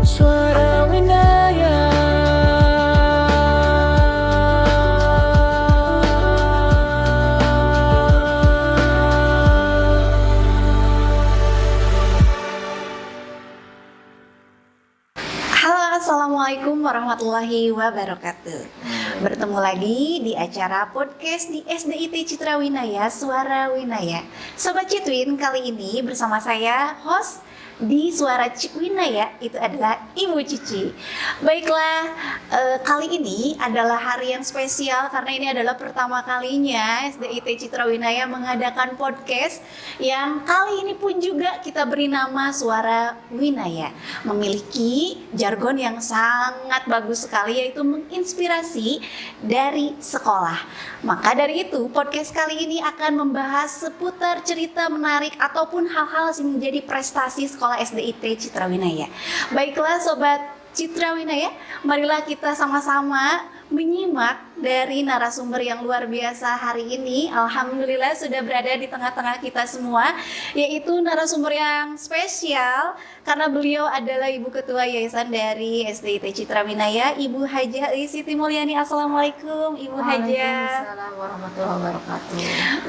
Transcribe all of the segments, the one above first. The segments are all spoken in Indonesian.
Suara Winaya. Halo, assalamualaikum warahmatullahi wabarakatuh. Bertemu lagi di acara podcast di SDIT Citra Winaya, Suara Winaya. Sobat Citwin, kali ini bersama saya host di Suara Winaya, itu adalah Ibu Cici. Baiklah, kali ini adalah hari yang spesial karena ini adalah pertama kalinya SDIT Citra Winaya mengadakan podcast yang kali ini pun juga kita beri nama Suara Winaya. Memiliki jargon yang sangat bagus sekali, yaitu menginspirasi dari sekolah. Maka dari itu podcast kali ini akan membahas seputar cerita menarik ataupun hal-hal yang menjadi prestasi sekolah SDIT Citra Winaya. Baiklah Sobat Citra Winaya, marilah kita sama-sama menyimak dari narasumber yang luar biasa hari ini. Alhamdulillah sudah berada di tengah-tengah kita semua, yaitu narasumber yang spesial karena beliau adalah Ibu Ketua Yayasan dari SDIT Citra Winaya, Ibu Hajah Siti Mulyani. Assalamualaikum Ibu Hajah. Waalaikumsalam warahmatullahi wabarakatuh.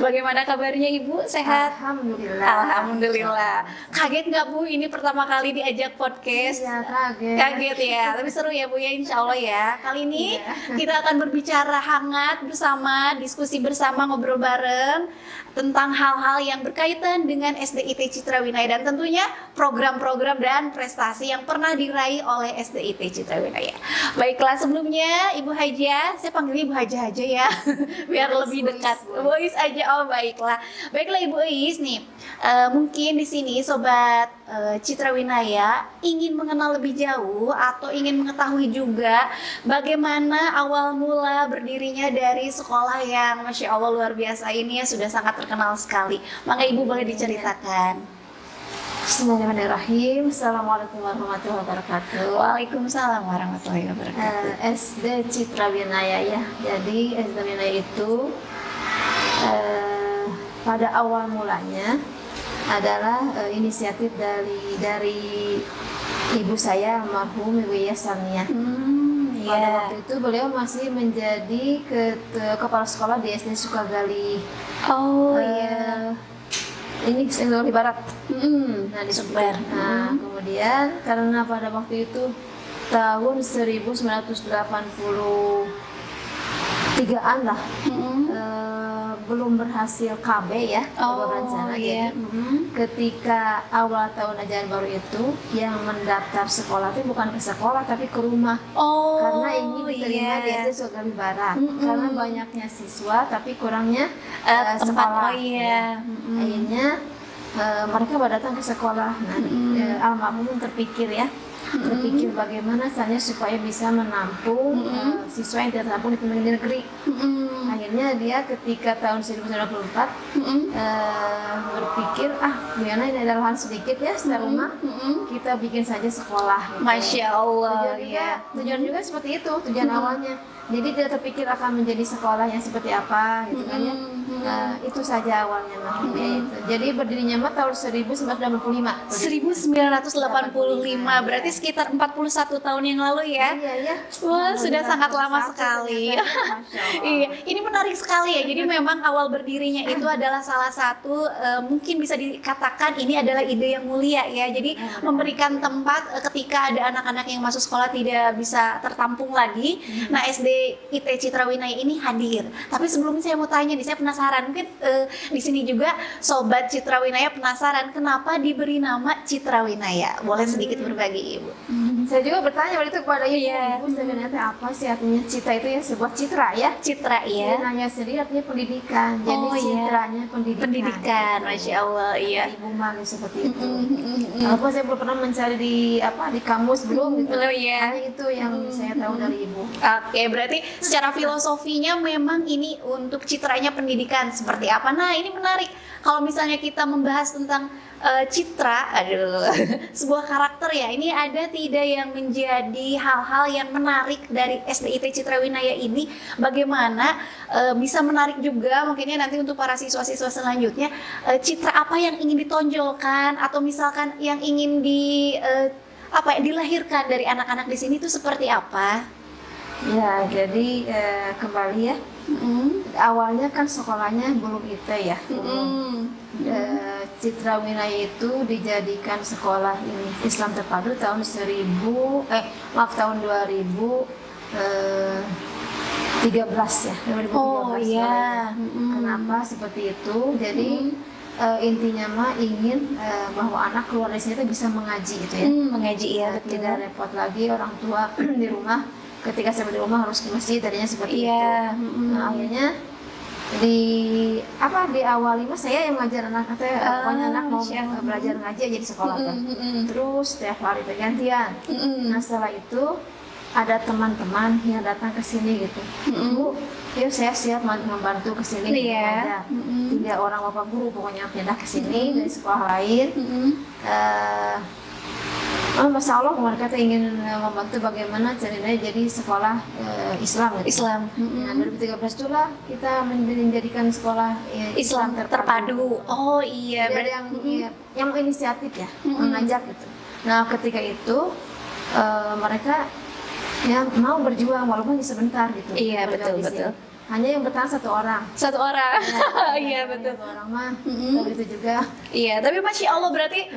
Bagaimana kabarnya Ibu? Sehat? Alhamdulillah. Alhamdulillah. Kaget nggak Bu? Ini pertama kali diajak podcast. Iya, kaget. Kaget ya, tapi seru ya Bu ya, insya Allah ya. Kali ini Iya. kita akan berbicara hangat bersama, diskusi bersama, ngobrol bareng tentang hal-hal yang berkaitan dengan SDIT Citra Winaya dan tentunya program-program dan prestasi yang pernah diraih oleh SDIT Citra Winaya. Baiklah, sebelumnya Ibu Hajah, saya panggil Ibu Hajah aja ya, biar lebih dekat. Bu Is aja, oh baiklah. Baiklah Ibu Is nih, mungkin di sini Sobat Citra Winaya ingin mengenal lebih jauh atau ingin mengetahui juga bagaimana awal mula berdirinya dari sekolah yang Masya Allah luar biasa ini ya, sudah sangat terkenal sekali. Maka Ibu boleh diceritakan. Bismillahirrahmanirrahim. Assalamualaikum warahmatullahi wabarakatuh. Waalaikumsalam warahmatullahi wabarakatuh. SD Citra Winaya ya. Jadi SD Winaya itu pada awal mulanya adalah inisiatif dari ibu saya almarhum Ibu Yasania. Pada Iya. waktu itu beliau masih menjadi kepala sekolah di SD Sukagali. Oh Eh, iya. Ini Sukagali Barat. Nah di Sumber. Nah kemudian karena pada waktu itu tahun 1983-an lah, belum berhasil KB ya, Oh berencana. iya. Jadi ketika awal tahun ajaran baru itu yang mendaftar sekolah itu bukan ke sekolah tapi ke rumah. Oh Karena ingin diterima di iya. SD Sukagali Barat. Karena banyaknya siswa tapi kurangnya Tempat, sekolah. oh iya. Akhirnya mereka datang ke sekolah. Nah, almarhum terpikir ya, terpikir bagaimana caranya supaya bisa menampung siswa yang tidak tertampung di pendidikan negeri. Akhirnya dia ketika tahun 1994 berpikir, gimana ini adalah lahan sedikit ya, sekitar rumah, kita bikin saja sekolah. Gitu. Masya Allah Tujuan juga seperti itu, tujuan awalnya. Jadi tidak terpikir akan menjadi sekolah yang seperti apa, gitu kan ya. Itu saja awalnya itu. Jadi berdirinya mah tahun 1985. 1985, berarti sekitar 41 tahun yang lalu ya. Iya ya. Wah, sudah sangat lama sekali. Iya, ini menarik sekali ya. Jadi memang awal berdirinya itu adalah salah satu mungkin bisa dikatakan ini adalah ide yang mulia ya. Jadi memberikan tempat ketika ada anak-anak yang masuk sekolah tidak bisa tertampung lagi. Nah, SDIT Citra Winaya ini hadir. Tapi sebelumnya saya mau tanya nih, saya penasaran. Mungkin di sini juga Sobat Citra Winaya penasaran kenapa diberi nama Citra Winaya. Boleh sedikit berbagi Ibu? Saya juga bertanya waktu itu kepada ibu, Iya. ibu sebenarnya apa sih artinya citra itu ya, sebuah citra ya. Citra ya. Winaya sendiri artinya pendidikan. Jadi Oh, iya. citranya pendidikan. Pendidikan, Masya Allah, iya. Ibu mah seperti itu. Walaupun saya belum pernah mencari di kamus belum gitu. Oh, iya. Hanya itu yang saya tahu dari ibu. Oke, berarti secara filosofinya memang ini untuk citranya pendidikan seperti apa? Nah, ini menarik. Kalau misalnya kita membahas tentang citra, sebuah karakter ya. Ini ada tidak yang menjadi hal-hal yang menarik dari SDIT Citra Winaya ini? Bagaimana bisa menarik juga mungkinnya nanti untuk para siswa-siswa selanjutnya, citra apa yang ingin ditonjolkan atau misalkan yang ingin apa yang dilahirkan dari anak-anak di sini itu seperti apa? Ya, jadi kembali ya. Awalnya kan sekolahnya belum ITE ya. Citra Winaya itu dijadikan sekolah ini Islam terpadu tahun 2013 ya. 2013. Oh iya. Kenapa seperti itu? Jadi intinya mah ingin bahwa anak keluar dari sini itu bisa mengaji gitu ya. Mengaji ya, Nah, betul. tidak repot lagi orang tua di rumah ketika sampai di rumah harus ke masjid, tadinya seperti Iya. itu. Nah, akhirnya diawali mah saya yang ngajar anak, pokoknya anak mau Masya Allah. belajar ngaji aja di sekolah kan. Terus setiap hari bergantian. Nah, setelah itu ada teman-teman yang datang ke sini gitu. Bu, yuk saya siap membantu ke sini gitu Iya. aja. Tidak orang bapak guru pokoknya pindah ke sini dari sekolah lain. Masya Allah mereka tuh ingin membantu bagaimana caranya jadi sekolah Islam gitu. Islam. Nah, 2013 itulah kita menjadikan sekolah Islam terpadu. Oh iya, Jadi ada berarti yang menginisiatif ya, mengajak gitu. Nah, ketika itu mereka ya mau berjuang walaupun sebentar gitu. Iya, berjuang betul, di sini. betul. Hanya yang bertahan satu orang. satu orang. Iya, Hanya betul. satu orang mah. Begitu juga. Iya, tapi Masya Allah berarti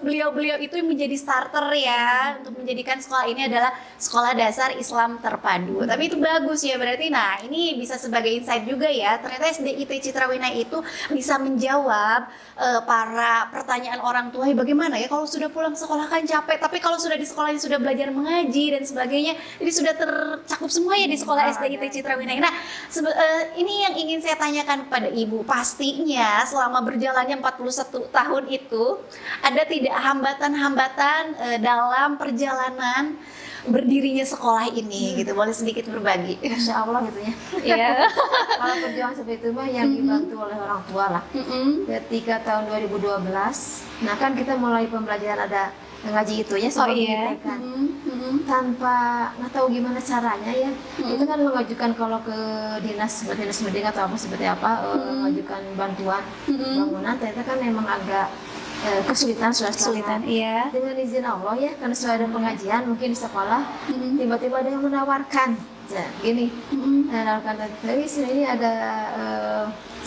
beliau-beliau itu menjadi starter ya untuk menjadikan sekolah ini adalah sekolah dasar Islam terpadu. Tapi itu bagus ya berarti. Nah, ini bisa sebagai insight juga ya. Ternyata SDIT Citra Winaya itu bisa menjawab para pertanyaan orang tua. Bagaimana ya kalau sudah pulang sekolah kan capek, tapi kalau sudah di sekolah sudah belajar mengaji dan sebagainya, jadi sudah tercakup semua ya di sekolah SDIT Citra Winaya. Nah, ini yang ingin saya tanyakan kepada Ibu. Pastinya selama berjalannya 41 tahun itu ada tidak hambatan-hambatan dalam perjalanan berdirinya sekolah ini gitu. Boleh sedikit berbagi? Masya Allah gitu ya. Iya. Kalau perjuangan seperti itu mah yang dibantu oleh orang tua lah. Ketika tahun 2012, nah kan kita mulai pembelajaran ada ngaji itu ya Oh sebelum iya. ITE kan. Tanpa nggak tahu gimana caranya ya, itu kan mengajukan kalau ke dinas pendidikan atau apa seperti apa, mengajukan bantuan bangunan, ternyata kan memang agak kesulitan Kesulitan, suasana. iya. Dengan izin Allah ya, karena sudah ada pengajian mungkin di sekolah, tiba-tiba ada yang menawarkan, gini, menawarkan tadi sini ada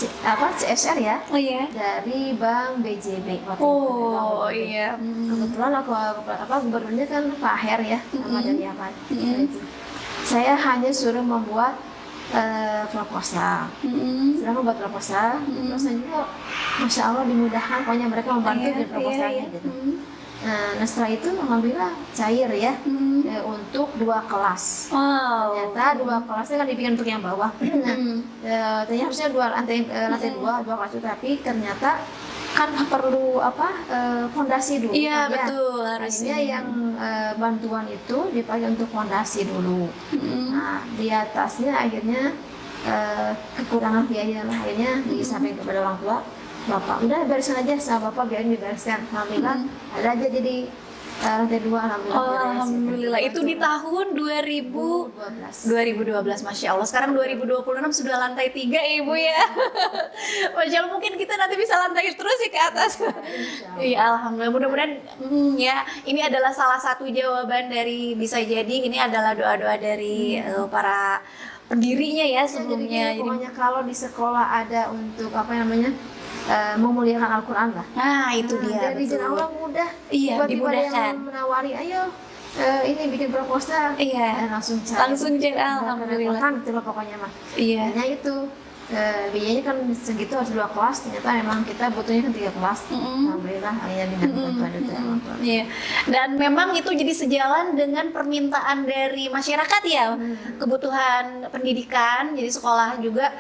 CSR ya, Oh iya. dari Bank BJB waktu itu. Oh iya. Kebetulan aku gubernurnya kan Pak Her ya, nama dari apa itu. Saya hanya suruh membuat proposal. Setelah membuat proposal, proposal juga Masya Allah dimudahkan, pokoknya mereka membantu di proposalnya gitu. Nah, setelah itu alhamdulillah cair ya, untuk 2 kelas. Wow. Ternyata 2 kelasnya kan dibikin untuk yang bawah. Nah, ternyata harusnya 2 lantai 2 kelas itu, tapi ternyata kan perlu fondasi dulu. Iya, kan, ya. betul, Akhirnya harusnya. yang bantuan itu dipakai untuk fondasi dulu. Nah, di atasnya akhirnya kekurangan biaya lah, akhirnya disampaikan kepada orang tua, Bapak udah beresin aja sama Bapak, biarin dibereskan. Alhamdulillah ada aja jadi lantai 2, alhamdulillah. Oh, beres. alhamdulillah. Itu di tahun 2012, Masya Allah. Sekarang 2026 sudah lantai 3 ya Ibu ya. Masya Allah, mungkin kita nanti bisa lantai terus sih ke atas. Iya, alhamdulillah. Mudah-mudahan ya, ini adalah salah satu jawaban dari, bisa jadi ini adalah doa-doa dari para pendirinya ya sebelumnya. Jadi pokoknya kalau di sekolah ada untuk memuliakan Al-Quran lah. Nah, itu dia. Dari izin Betul. Allah mudah. Iya, Tiba-tiba ada dimudahkan. yang menawari, ayo ini bikin proposal. Iya. Langsung Langsung cari, alhamdulillah. Kan gitu loh pokoknya mah. Iya. Hanya itu biayanya kan segitu harus 2 kelas, ternyata memang kita butuhnya kan 3 kelas. Alhamdulillah akhirnya dengan bantuan itu ya. Iya. Dan memang itu jadi sejalan dengan permintaan dari masyarakat ya, kebutuhan pendidikan. Jadi sekolah juga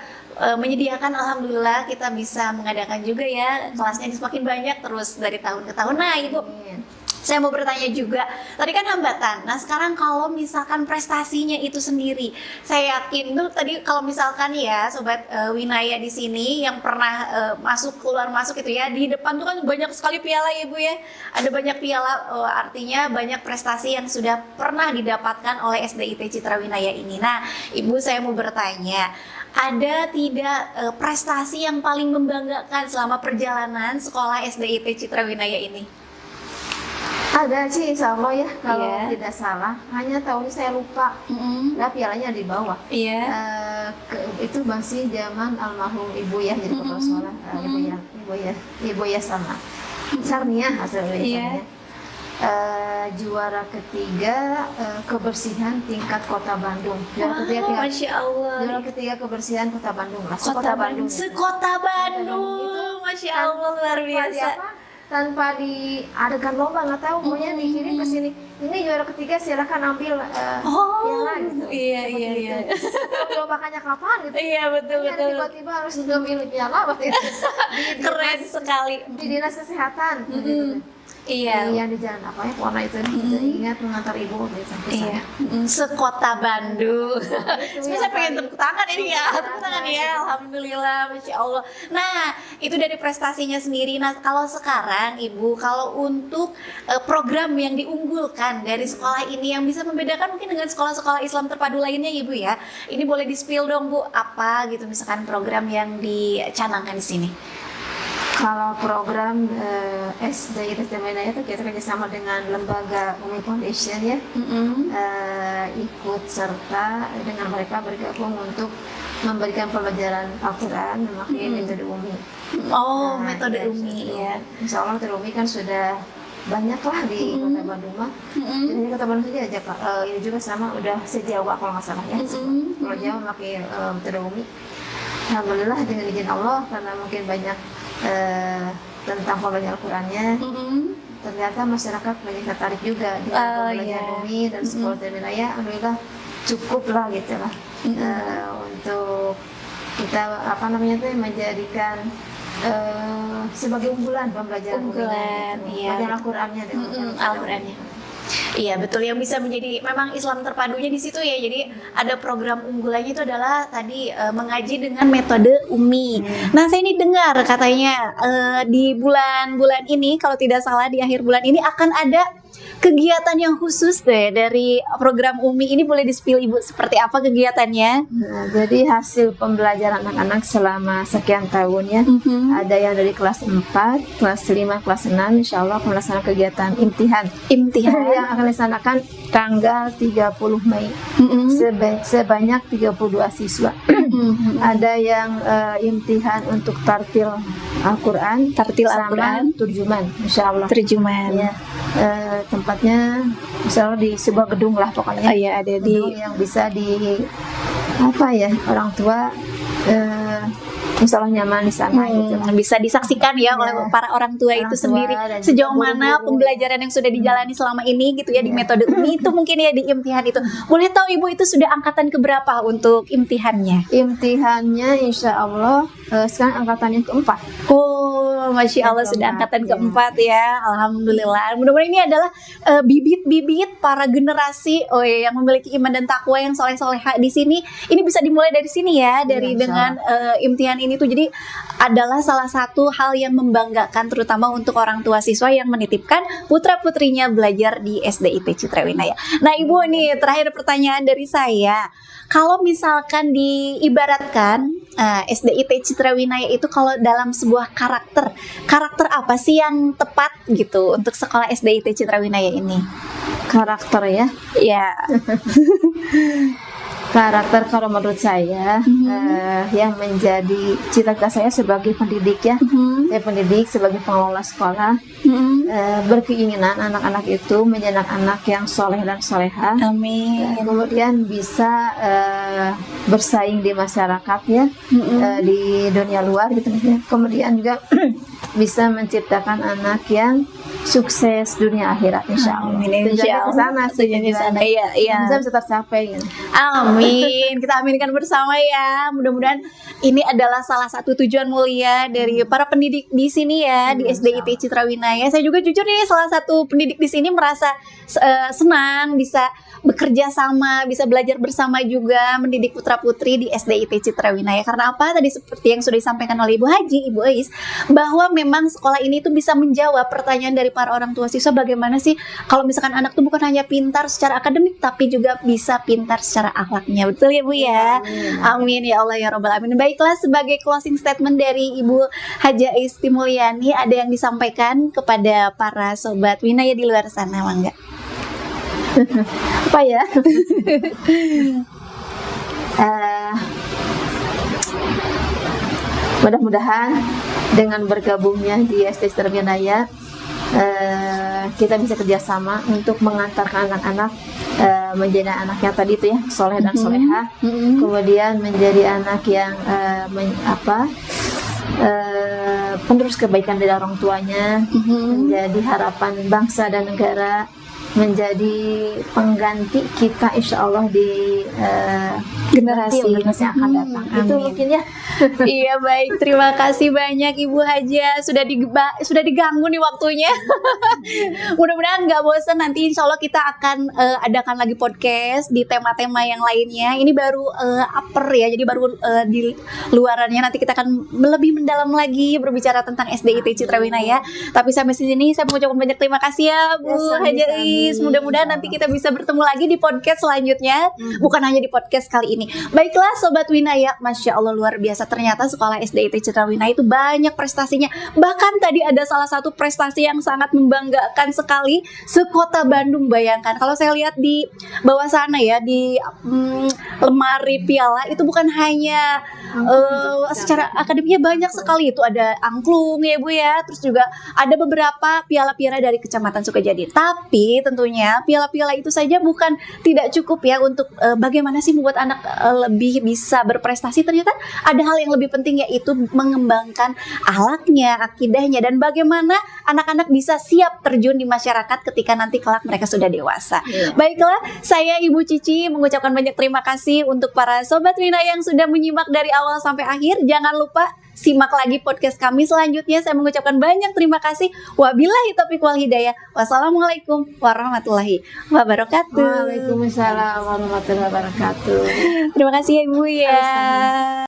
menyediakan, alhamdulillah kita bisa mengadakan juga ya, kelasnya semakin banyak terus dari tahun ke tahun. Nah Ibu, saya mau bertanya juga, tadi kan hambatan. Nah sekarang kalau misalkan prestasinya itu sendiri, saya yakin tuh tadi kalau misalkan ya Sobat Winaya di sini yang pernah keluar masuk itu ya, di depan tuh kan banyak sekali piala Ibu ya. Ada banyak piala, artinya banyak prestasi yang sudah pernah didapatkan oleh SDIT Citra Winaya ini. Nah Ibu, saya mau bertanya, ada tidak prestasi yang paling membanggakan selama perjalanan sekolah SDIT Citra Winaya ini? Ada sih insya Allah ya, kalau Iya. tidak salah. Hanya tahun ini saya lupa. Nah, pialanya di bawah. Iya. Itu masih zaman almarhum ibu ya, jadi kepala sekolah. Ibu ya sama Sarnia hasilnya. Iya. Juara ketiga kebersihan tingkat Kota Bandung. Juara ketiga tingkat Masya Allah. Juara ketiga kebersihan Kota Bandung lah. Kota Bandung. Sekota Bandung. Masya Allah, luar biasa. Tanpa diadakan lomba, nggak tahu, pokoknya dikirim ke sini. Ini juara ketiga, silakan ambil piala gitu. Iya, Seperti iya, iya. itu. Dilombakannya kapan gitu? Iya, betul, Ya, betul. tiba-tiba harus ngambil piala waktu itu. Keren sekali. Di dinas kesehatan. Gitu. Iya. Yang di jalan apa ya, warna itu nih. Ingat mengantar ibu gitu. ke Iya, sana. sekota Bandung. Sebenarnya saya ya, pengen Pak. tepuk tangan ini ya, tepuk tangan ya, alhamdulillah, masya Allah. Nah, itu dari prestasinya sendiri. Nah, kalau sekarang Ibu, kalau untuk program yang diunggulkan dari sekolah ini yang bisa membedakan mungkin dengan sekolah-sekolah Islam terpadu lainnya, Ibu ya, ini boleh di-spill dong Bu, apa gitu misalkan program yang dicanangkan di sini? Kalau program SD Testimonial itu kita kerjasama dengan lembaga Umi Foundation ya, ikut serta dengan mereka bergabung untuk memberikan pembelajaran Al-Quran memakai metode Umi. Oh, Nah, metode ya, Umi ya. Insya Allah metode Umi kan sudah banyak lah di Kota Bandung mah. Jadi di Kota Bandung saja ini juga sama udah se-Jawa kalau nggak salah ya. Kalau Jawa memakai metode Umi. Alhamdulillah dengan izin Allah, karena mungkin banyak tentang pembelajaran Al-Qurannya, ternyata masyarakat banyak tertarik juga dengan pembelajaran Umi dan sekolah wilayah. Alhamdulillah cukup lah gitu lah untuk kita menjadikan sebagai unggulan pembelajaran iya. pembelajaran Al-Qurannya Al-Qurannya. Iya betul, yang bisa menjadi memang Islam terpadunya di situ ya. Jadi ada program unggulannya itu adalah tadi mengaji dengan metode Umi. Nah, saya ini dengar katanya di bulan-bulan ini, kalau tidak salah di akhir bulan ini akan ada kegiatan yang khusus deh dari program Umi ini. Boleh di-spill Ibu seperti apa kegiatannya? Nah, jadi hasil pembelajaran anak-anak selama sekian tahun ya, ada yang dari kelas 4, kelas 5, kelas 6, insya Allah akan melaksanakan kegiatan imtihan yang akan dilaksanakan tanggal 30 Mei sebanyak 32 siswa. Ada yang imtihan untuk tartil Al-Quran, sama turjuman, insya Allah. Terjemahan. Ya, tempatnya insya Allah di sebuah gedung lah pokoknya. Iya, ada di Gedung yang bisa orang tua insya Allah nyaman di sana gitu. bisa disaksikan ya oleh para orang tua itu sendiri dan sejauh juga mana guru-guru. pembelajaran yang sudah dijalani selama ini gitu ya di metode Umi itu mungkin ya di imtihan itu. Boleh tahu Ibu itu sudah angkatan keberapa untuk imtihannya? Imtihannya insya Allah sekarang angkatan yang keempat. Oh, Masya Allah sudah angkatan keempat ya. Alhamdulillah. Mudah-mudahan ini adalah bibit-bibit para generasi yang memiliki iman dan takwa yang soleh-soleha di sini. Ini bisa dimulai dari sini ya, dari dengan imtihan ini tuh. Jadi adalah salah satu hal yang membanggakan terutama untuk orang tua siswa yang menitipkan putra-putrinya belajar di SDIT Citrawinaya. Nah, Ibu nih terakhir pertanyaan dari saya. Kalau misalkan diibaratkan SDIT Citrawinaya itu kalau dalam sebuah karakter apa sih yang tepat gitu untuk sekolah SDIT Citrawinaya ini? Karakter ya. Ya. Karakter kalau menurut saya yang menjadi cita-cita saya sebagai pendidik ya, saya pendidik sebagai pengelola sekolah, berkeinginan anak-anak itu menjadi anak-anak yang soleh dan soleha. Amin. Kemudian bisa bersaing di masyarakat ya, di dunia luar gitu. Kemudian juga bisa menciptakan anak yang sukses dunia akhirat insya Allah. Tujuannya ke sana, iya. Bisa tercapai. Ya. Amin. Kita aminkan bersama ya. Mudah-mudahan ini adalah salah satu tujuan mulia dari para pendidik di sini ya, di SDIT Citrawinaya. Saya juga jujur nih salah satu pendidik di sini merasa senang bisa bekerja sama, bisa belajar bersama juga mendidik putra-putri di SDIT Citra Winaya. Karena apa? Tadi seperti yang sudah disampaikan oleh Ibu Haji, Ibu Ais, bahwa memang sekolah ini tuh bisa menjawab pertanyaan dari para orang tua siswa, bagaimana sih kalau misalkan anak tuh bukan hanya pintar secara akademik tapi juga bisa pintar secara akhlaknya. Betul ya Bu ya? Amin ya Allah ya Rabbal Alamin. Baiklah, sebagai closing statement dari Ibu Haja Isti Mulyani, ada yang disampaikan kepada para sobat Winaya di luar sana, Mangga? Apa ya? Mudah-mudahan dengan bergabungnya di SD Citra Winaya, kita bisa kerjasama untuk mengantarkan anak-anak menjadi anak yang tadi itu ya, soleh dan soleha, kemudian menjadi anak yang penerus kebaikan dari orang tuanya, menjadi harapan bangsa dan negara, menjadi pengganti kita insya Allah di Generasi yang akan datang. Itu Amin. mungkin ya. Iya, baik, terima kasih banyak Ibu Haja, sudah diganggu nih waktunya. Mudah-mudahan nggak bosan, nanti insya Allah kita akan adakan lagi podcast di tema-tema yang lainnya. Ini baru upper ya, jadi baru di luarannya nanti kita akan lebih mendalam lagi berbicara tentang SDIT Citra Winaya. Tapi sampai sini saya mengucapkan banyak terima kasih ya Bu Haja Is. Mudah-mudahan nanti kita bisa bertemu lagi di podcast selanjutnya, bukan hanya di podcast kali ini. Baiklah Sobat Winaya, Masya Allah luar biasa, ternyata sekolah SDIT Citra Winaya itu banyak prestasinya. Bahkan tadi ada salah satu prestasi yang sangat membanggakan sekali, sekota Bandung. Bayangkan kalau saya lihat di bawah sana ya, di lemari piala itu bukan hanya secara akademiknya banyak sekali, itu ada angklung ya Bu ya, terus juga ada beberapa piala-piala dari Kecamatan Sukajadi. Tapi tentunya piala-piala itu saja bukan tidak cukup ya untuk bagaimana sih membuat anak lebih bisa berprestasi. Ternyata ada hal yang lebih penting, yaitu mengembangkan akhlaknya, akidahnya, dan bagaimana anak-anak bisa siap terjun di masyarakat ketika nanti kelak mereka sudah dewasa. Baiklah, saya Ibu Cici mengucapkan banyak terima kasih untuk para Sobat Winaya yang sudah menyimak dari awal sampai akhir. Jangan lupa simak lagi podcast kami selanjutnya. Saya mengucapkan banyak terima kasih. Wabillahi taufiq wal hidayah. Wassalamualaikum warahmatullahi wabarakatuh. Waalaikumsalam warahmatullahi wabarakatuh. Terima kasih ya Ibu ya. Sama-sama.